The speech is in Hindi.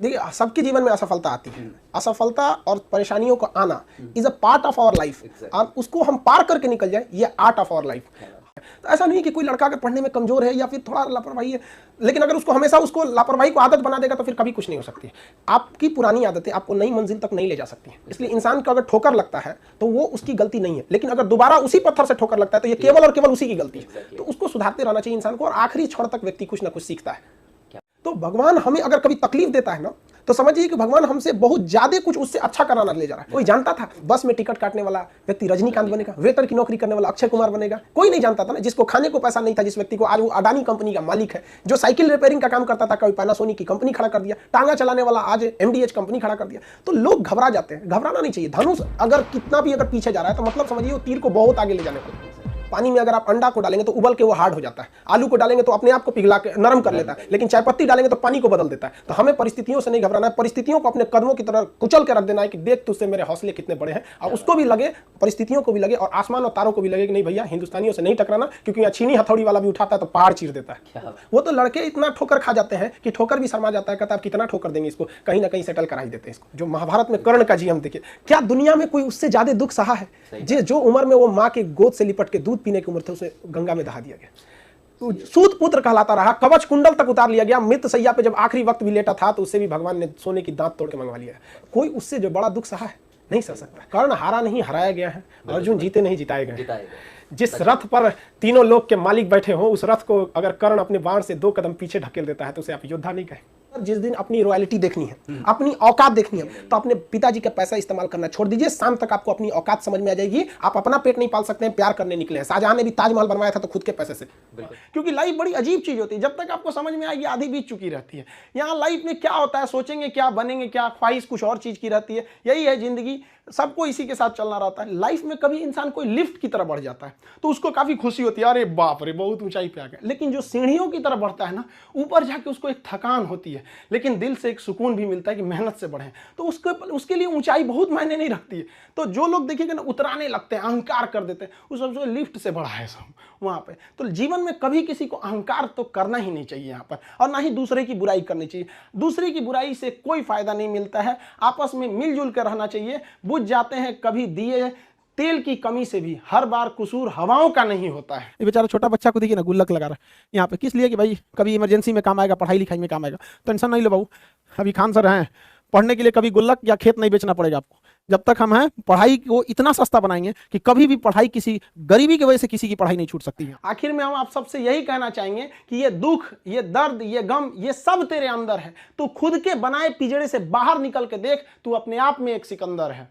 देखिए, सबके जीवन में असफलता आती है। असफलता और परेशानियों को आना is a part of our life. और उसको हम पार करके निकल जाए, ये आर्ट ऑफ आवर लाइफ। तो ऐसा नहीं कि कोई लड़का अगर पढ़ने में कमजोर है या फिर थोड़ा लापरवाही है, लेकिन अगर उसको हमेशा उसको लापरवाही को आदत बना देगा तो फिर कभी कुछ नहीं हो सकती है। आपकी पुरानी आदतें आपको नई मंजिल तक नहीं ले जा सकती हैं। इसलिए इंसान को अगर ठोकर लगता है तो वो उसकी गलती नहीं है, लेकिन अगर दोबारा उसी पत्थर से ठोकर लगता है तो ये केवल और केवल उसी की गलती है। तो उसको सुधारते रहना चाहिए इंसान को, और आखिरी क्षण तक व्यक्ति कुछ ना कुछ सीखता है। तो भगवान हमें अगर कभी तकलीफ देता है ना, तो समझिए कि भगवान हमसे बहुत ज्यादा कुछ उससे अच्छा कराना ले जा रहा है। कोई जानता था बस में टिकट काटने वाला व्यक्ति रजनीकांत बनेगा, वेटर की नौकरी करने वाला अक्षय कुमार बनेगा? कोई नहीं जानता था ना। जिसको खाने को पैसा नहीं था, जिस व्यक्ति को, आज वो अडानी कंपनी का मालिक है। जो साइकिल रिपेयरिंग का काम करता था, कभी पैनासोनिक की कंपनी खड़ा कर दिया। टांगा चलाने वाला आज MDH कंपनी खड़ा कर दिया। तो लोग घबरा जाते हैं, घबराना नहीं चाहिए। धनुष अगर कितना भी अगर पीछे जा रहा है तो मतलब समझिए वो तीर को बहुत आगे ले जाने वाला है। पानी में अगर आप अंडा को डालेंगे तो उबल के वो हार्ड हो जाता है, आलू को डालेंगे तो अपने आप को पिघला के नरम कर लेता है, लेकिन चाय पत्ती डालेंगे तो पानी को बदल देता है। तो हमें परिस्थितियों से नहीं घबराना है, परिस्थितियों को अपने कदमों की तरह कुचल के रख देना है कि देख तुझसे मेरे हौसले कितने बड़े हैं। और उसको भी लगे, परिस्थितियों को भी लगे, और आसमान और तारों को भी लगे कि नहीं भैया, हिंदुस्तानियों से नहीं टकराना, क्योंकि यहाँ छीनी हथौड़ी वाला भी उठाता है तो पहाड़ चीर देता है। वो तो लड़के इतना ठोकर खा जाते हैं कि ठोकर भी शर्मा जाता है, कहता है कितना ठोकर देंगे इसको, कहीं ना कहीं सेटल करा ही देते हैं इसको। जो महाभारत में कर्ण का जीवन देखिए, क्या दुनिया में कोई उससे ज्यादा दुख सहा है? जो उम्र में वो माँ के गोद से लिपट के दूध पीने की उम्र थी, उसे गंगा में दहा दिया गया। तो सूत पुत्र कहलाता रहा, कवच कुंडल तक उतार लिया गया। मृत सैया पे जब आखिरी वक्त भी लेटा था तो उससे भी भगवान ने सोने की दांत तोड़ के मंगवा लिया। कोई उससे जो बड़ा दुख सहा है? नहीं सह सकता। कर्ण हारा नहीं, हराया गया है। अर्जुन जीते नहीं, जिताए गए। जिस रथ पर तीनों लोग के मालिक बैठे हो, उस रथ को अगर कर्ण अपने बाण से 2 कदम पीछे ढकेल देता है तो उसे आप योद्धा नहीं कहें। जिस दिन अपनी रॉयल्टी देखनी है, अपनी औकात देखनी है, तो अपने पिताजी का पैसा इस्तेमाल करना छोड़ दीजिए। शाम तक आपको अपनी औकात समझ में आ जाएगी। आप अपना पेट नहीं पाल सकते हैं, प्यार करने निकले हैं। शाहजहां ने भी ताजमहल बनवाया था तो खुद के पैसे से। क्योंकि लाइफ बड़ी अजीब चीज होती है, जब तक आपको समझ में आएगी आधी बीत चुकी रहती है। यहाँ लाइफ में क्या होता है, सोचेंगे क्या, बनेंगे क्या, ख्वाहिश कुछ और चीज की रहती है। यही है जिंदगी, सबको इसी के साथ चलना रहता है। लाइफ में कभी इंसान कोई लिफ्ट की तरफ बढ़ जाता है तो उसको काफी खुशी होती है, अरे बाप रे बहुत ऊंचाई पे आ गया। लेकिन जो सीढ़ियों की तरफ बढ़ता है ना, ऊपर जाके उसको एक थकान होती है, लेकिन दिल से एक सुकून भी मिलता है कि मेहनत से बढ़े। तो उसके लिए ऊंचाई बहुत मायने नहीं रखती है। तो जो लोग देखिएगा ना उतराने लगते हैं, अहंकार कर देते हैं, उस सबसे लिफ्ट से बढ़ा है सब वहां पे। तो जीवन में कभी किसी को अहंकार तो करना ही नहीं चाहिए यहाँ पर, और ना ही दूसरे की बुराई करनी चाहिए। दूसरे की बुराई से कोई फायदा नहीं मिलता है। आपस में मिलजुल कर रहना चाहिए। बुझ जाते हैं कभी दिए तेल की कमी से भी, हर बार कसूर हवाओं का नहीं होता है। ये बेचारा छोटा बच्चा को देखिए ना, गुल्लक लगा रहा है यहाँ पे, किस लिए? कि भाई कभी इमरजेंसी में काम आएगा, पढ़ाई लिखाई में काम आएगा। टेंशन नहीं लो बाबू, अभी खान सर हैं, पढ़ने के लिए कभी गुल्लक या खेत नहीं बेचना पड़ेगा आपको। जब तक हम हैं, पढ़ाई को इतना सस्ता बनाएंगे कि कभी भी पढ़ाई, किसी गरीबी की वजह से किसी की पढ़ाई नहीं छूट सकती है। आखिर में हम आप सबसे यही कहना चाहेंगे कि ये दुख, ये दर्द, ये गम, ये सब तेरे अंदर है। तू खुद के बनाए पिंजरे से बाहर निकल के देख, तू अपने आप में एक सिकंदर है।